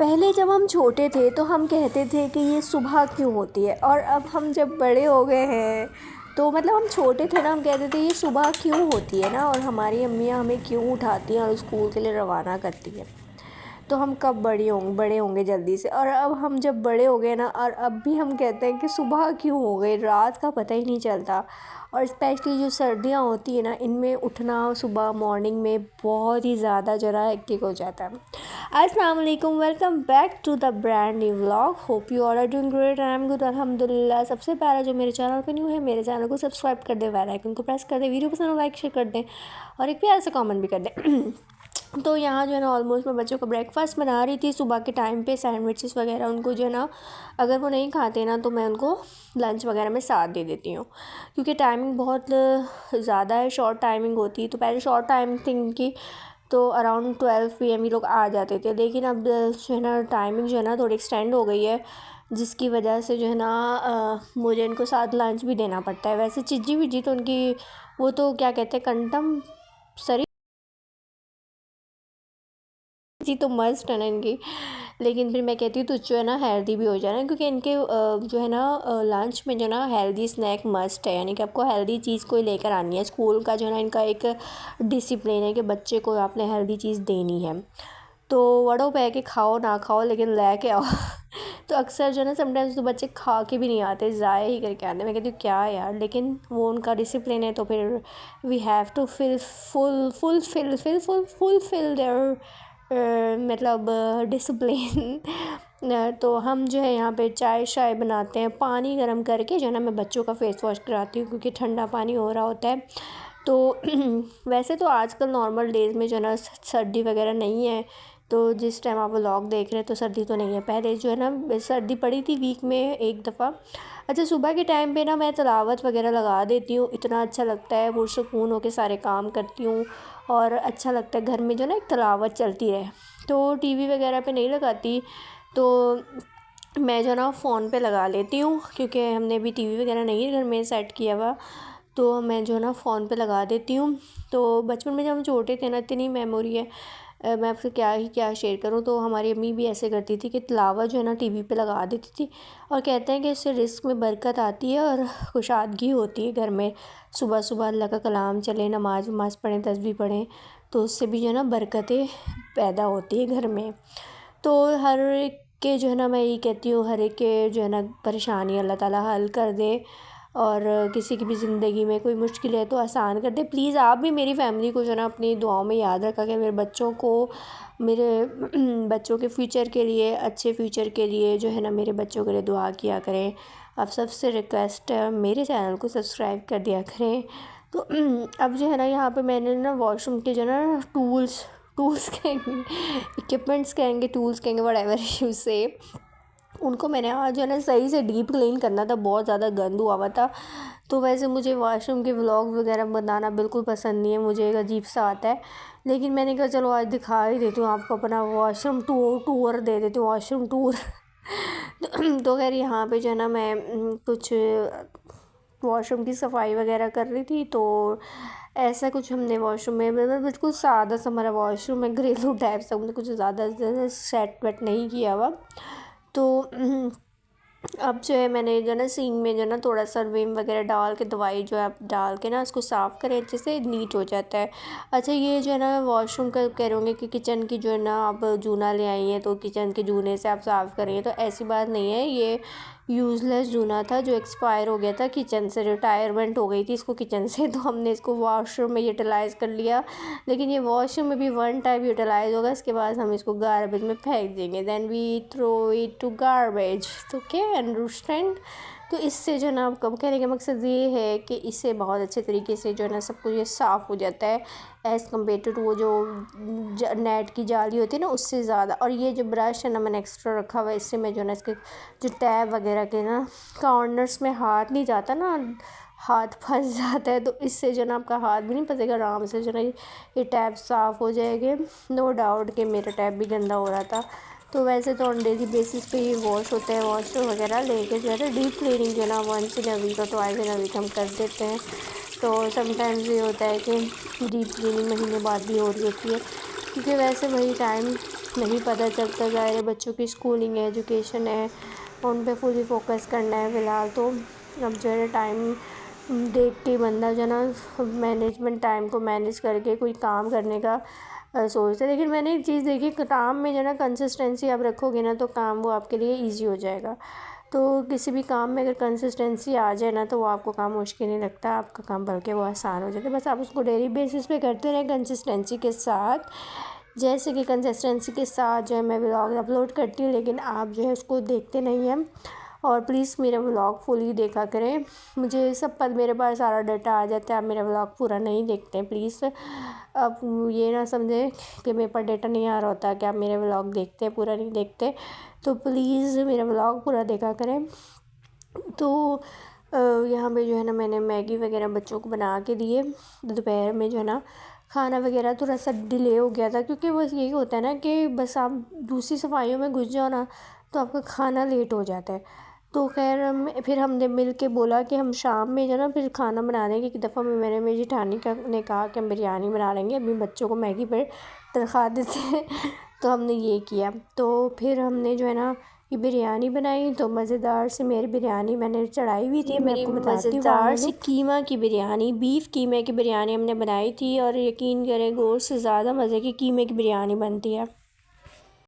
پہلے جب ہم چھوٹے تھے تو ہم کہتے تھے کہ یہ صبح کیوں ہوتی ہے، اور اب ہم جب بڑے ہو گئے ہیں تو مطلب ہم چھوٹے تھے نا، ہم کہتے تھے یہ صبح کیوں ہوتی ہے نا، اور ہماری امیاں ہمیں کیوں اٹھاتی ہیں اور اسکول کے لیے روانہ کرتی ہیں۔ تو ہم کب بڑے ہوں گے جلدی سے، اور اب ہم جب بڑے ہو گئے نا، اور اب بھی ہم کہتے ہیں کہ صبح کیوں ہو گئی، رات کا پتہ ہی نہیں چلتا۔ اور اسپیشلی جو سردیاں ہوتی ہیں نا، ان میں اٹھنا صبح مارننگ میں بہت ہی زیادہ ہیکٹک ہو جاتا ہے۔ السلام علیکم، welcome back to the brand new vlog. Hope you all are doing great, I am good الحمد للہ۔ سب سے پہلا جو میرے چینل پہ نیو ہے، میرے چینل کو سبسکرائب کر دیں، بیل آئیکن کو پریس کر دیں، ویڈیو پسند لائک شیئر کر دیں، اور ایک پیارا سا کامنٹ بھی کر دیں۔ تو یہاں جو ہے نا آلموسٹ میں بچوں کو بریک فاسٹ بنا رہی تھی صبح کے ٹائم پہ، سینڈوچز وغیرہ ان کو جو ہے نا، اگر وہ نہیں کھاتے نا تو میں ان کو لنچ وغیرہ میں ساتھ دے دیتی ہوں، کیونکہ ٹائمنگ بہت زیادہ ہے، شارٹ ٹائمنگ ہوتی ہے۔ تو پہلے شارٹ ٹائم تھی ان کی، تو اراؤنڈ 12 PM یہ لوگ آ جاتے تھے، لیکن اب جو ہے نا ٹائمنگ جو ہے نا تھوڑی ایکسٹینڈ ہو گئی ہے، جس کی وجہ سے جو ہے نا مجھے ان کو ساتھ لنچ بھی دینا پڑتا ہے۔ ویسے چجی وجی تو ان کی وہ تو کیا کہتے ہیں، کنٹم سری جی تو مسٹ ہے نا ان کی، لیکن پھر میں کہتی ہوں تو جو ہے نا ہیلدی بھی ہو جانا، کیونکہ ان کے جو ہے نا لنچ میں جو ہے نا ہیلدی اسنیک مسٹ ہے، یعنی کہ آپ کو ہیلدی چیز کوئی لے کر آنی ہے۔ اسکول کا جو ہے نا ان کا ایک ڈسپلن ہے کہ بچے کو آپ نے ہیلدی چیز دینی ہے، تو وڑوں پہ کہ کھاؤ نہ کھاؤ لیکن لے کے آؤ۔ تو اکثر جو ہے نا سم ٹائمز تو بچے کھا کے بھی نہیں آتے، ضائع ہی کر کے آتے ہیں۔ میں کہتی ہوں کیا یار، لیکن وہ ان کا ڈسپلن ہے، تو پھر we have to feel there مطلب ڈسپلن۔ تو ہم جو ہے یہاں پہ چائے شائے بناتے ہیں، پانی گرم کر کے جو ہے نا میں بچوں کا فیس واش کراتی ہوں، کیونکہ ٹھنڈا پانی ہو رہا ہوتا ہے۔ تو ویسے تو آج کل نارمل ڈیز میں جو ہے نا سردی وغیرہ نہیں ہے، تو جس ٹائم آپ ولاگ دیکھ رہے ہیں تو سردی تو نہیں ہے۔ پہلے جو ہے نا سردی پڑی تھی ویک میں ایک دفعہ۔ اچھا، صبح کے ٹائم پہ نا میں تلاوت وغیرہ لگا دیتی ہوں، اتنا اچھا لگتا ہے، پرسکون ہو کے سارے کام کرتی ہوں، اور اچھا لگتا ہے گھر میں جو ہے نا ایک تلاوت چلتی رہے۔ تو ٹی وی وغیرہ پہ نہیں لگاتی، تو میں جو ہے نا فون پہ لگا لیتی ہوں، کیونکہ ہم نے ابھی ٹی وی وغیرہ نہیں گھر میں سیٹ کیا ہوا، تو میں جو ہے نا فون پہ لگا دیتی ہوں۔ تو بچپن میں جب ہم چھوٹے تھے نا، اتنی میموری ہے، میں آپ سے کیا شیئر کروں۔ تو ہماری امی بھی ایسے کرتی تھی کہ تلاوت جو ہے نا ٹی وی پہ لگا دیتی تھی، اور کہتے ہیں کہ اس سے رزق میں برکت آتی ہے اور کشادگی ہوتی ہے گھر میں۔ صبح صبح اللہ کا کلام چلے، نماز پڑھیں، تسبیح پڑھیں، تو اس سے بھی جو ہے نا برکتیں پیدا ہوتی ہے گھر میں۔ تو ہر ایک کے جو ہے نا میں یہی کہتی ہوں، ہر ایک کے جو ہے نا پریشانی اللہ تعالیٰ حل کر دے، اور کسی کی بھی زندگی میں کوئی مشکل ہے تو آسان کر دے۔ پلیز آپ بھی میری فیملی کو جو ہے نا اپنی دعاؤں میں یاد رکھا کہ میرے بچوں کے فیوچر کے لیے، اچھے فیوچر کے لیے جو ہے نا میرے بچوں کے لیے دعا کیا کریں۔ آپ سب سے ریکویسٹ ہے، میرے چینل کو سبسکرائب کر دیا کریں۔ تو اب جو ہے نا یہاں پہ میں نے نا واش روم کے جو ہے نا ٹولس کہیں گے، ایکوپمنٹس کہیں گے، ٹولس کہیں گے، وٹ ایور یو سے، ان کو میں نے آج جو ہے نا صحیح سے ڈیپ کلین کرنا تھا، بہت زیادہ گند ہوا تھا۔ تو ویسے مجھے واش روم کے ولاگ وغیرہ بنانا بالکل پسند نہیں ہے، مجھے ایک عجیب سا آتا ہے، لیکن میں نے کہا چلو آج دکھا ہی دیتی ہوں آپ کو، اپنا واش روم ٹور دے دیتی ہوں، واش روم ٹور۔ تو خیر یہاں پہ جو ہے نا میں کچھ واش روم کی صفائی وغیرہ کر رہی تھی، تو ایسا کچھ ہم نے واش روم میں بالکل سادہ سا ہمارا واش روم ہے، گھریلو ٹائپ سے، ہم نے کچھ زیادہ سیٹ ویٹ نہیں کیا ہوا۔ تو اب جو ہے میں نے جو ہے نا سینک میں جو ہے نا تھوڑا سا ویم وغیرہ ڈال کے، دوائی جو ہے آپ ڈال کے نا اس کو صاف کریں، اچھے سے نیٹ ہو جاتا ہے۔ اچھا، یہ جو ہے نا واش روم کا کہہ رہے ہوں گے کہ کچن کی جو ہے نا آپ جونا لے آئی ہیں تو کچن کے جونے سے آپ صاف کریں گے، تو ایسی بات نہیں ہے، یہ یوز لیس جونا تھا جو ایکسپائر ہو گیا تھا کچن سے، ریٹائرمنٹ ہو گئی تھی اس کو کچن سے، تو ہم نے اس کو واش روم میں یوٹیلائز کر لیا، لیکن یہ واش روم میں بھی ون ٹائم یوٹیلائز ہوگا، اس کے بعد ہم اس کو گاربیج میں پھینک دیں گے، then we throw it to garbage. Okay, understand? تو اس سے جو ہے نا آپ کہنے کا مقصد یہ ہے کہ اس سے بہت اچھے طریقے سے جو ہے نا سب کچھ یہ صاف ہو جاتا ہے، ایز کمپیئر ٹو وہ جو نیٹ کی جالی ہوتی ہے نا اس سے زیادہ۔ اور یہ جو برش ہے نا میں نے ایکسٹرا رکھا ہوا ہے، اس سے میں جو ہے نا اس کے جو ٹیب وغیرہ کے نا کارنرس میں ہاتھ نہیں جاتا نا، ہاتھ پھنس جاتا ہے، تو اس سے جو ہے نا آپ کا ہاتھ بھی نہیں پھنسے گا، آرام سے جو ہے نا یہ ٹیب صاف ہو جائے گے۔ نو ڈاؤٹ کہ میرا ٹیب بھی گندا ہو رہا تھا، تو ویسے تو آن ڈیلی بیسس پہ یہ واش ہوتا ہے، واش روم وغیرہ لے کے جو ہے نا ڈیپ کلیننگ جو ہے نا ونس ان اے ویک اور ٹوائس ان اے ویک ہم کر دیتے ہیں۔ تو سم ٹائمز یہ ہوتا ہے کہ ڈیپ کلیننگ مہینے بعد بھی ہو رہی ہوتی ہے، کیونکہ ویسے وہی ٹائم نہیں پتہ چلتا، ظاہر ہے بچوں کی اسکولنگ ہے، ایجوکیشن ہے، ان پہ فلی فوکس کرنا ہے فی الحال تو۔ اب جو ہے ٹائم دیکھ کے بندہ جو ہے نا مینجمنٹ ٹائم کو مینیج کر کے کوئی کام کرنے کا سوچتا ہے، لیکن میں نے ایک چیز دیکھی کہ کام میں جو ہے نا کنسسٹنسی آپ رکھو گے نا تو کام وہ آپ کے لیے ایزی ہو جائے گا۔ تو کسی بھی کام میں اگر کنسسٹنسی آ جائے نا تو وہ آپ کو کام مشکل نہیں لگتا، آپ کا کام بلکہ وہ آسان ہو جاتا ہے۔ بس آپ اس کو ڈیلی بیسس پہ کرتے رہیں کنسسٹنسی کے ساتھ، جیسے کہ کنسسٹنسی کے ساتھ جو ہے میں ولاگ اپلوڈ کرتی ہوں، لیکن آپ جو ہے اس کو دیکھتے نہیں ہیں، اور پلیز میرا ولاگ فلی دیکھا کریں۔ مجھے سب پر میرے پاس سارا ڈیٹا آ جاتا ہے، آپ میرا ولاگ پورا نہیں دیکھتے ہیں پلیز۔ آپ یہ نہ سمجھیں کہ میرے پاس ڈیٹا نہیں آ رہا ہوتا کہ آپ میرے ولاگ دیکھتے ہیں، پورا نہیں دیکھتے، تو پلیز میرا ولاگ پورا دیکھا کریں۔ تو یہاں پہ جو ہے نا میں نے میگی وغیرہ بچوں کو بنا کے دیے۔ دوپہر میں جو ہے نا کھانا وغیرہ تھوڑا سا ڈیلے ہو گیا تھا، کیونکہ بس یہی ہوتا ہے نا کہ بس آپ دوسری صفائیوں میں گھس جاؤ نا تو آپ کا کھانا لیٹ ہو جاتا ہے۔ تو خیر پھر ہم نے مل کے بولا کہ ہم شام میں جو ہے نا پھر کھانا بنانے کی ایک دفعہ میں نے میری جیٹھانی نے کہا کہ ہم بریانی بنا لیں گے، ابھی بچوں کو میگی پر تنخواہ دیتے ہیں، تو ہم نے یہ کیا۔ تو پھر ہم نے جو ہے نا یہ بریانی بنائی، تو مزیدار سے میری بریانی میں نے چڑھائی ہوئی تھی، میں آپ کو بتاتی ہوں مزیدار سی قیمہ کی بریانی، بیف قیمے کی بریانی ہم نے بنائی تھی، اور یقین کریں گوشت سے زیادہ مزے کی قیمے کی بریانی بنتی ہے۔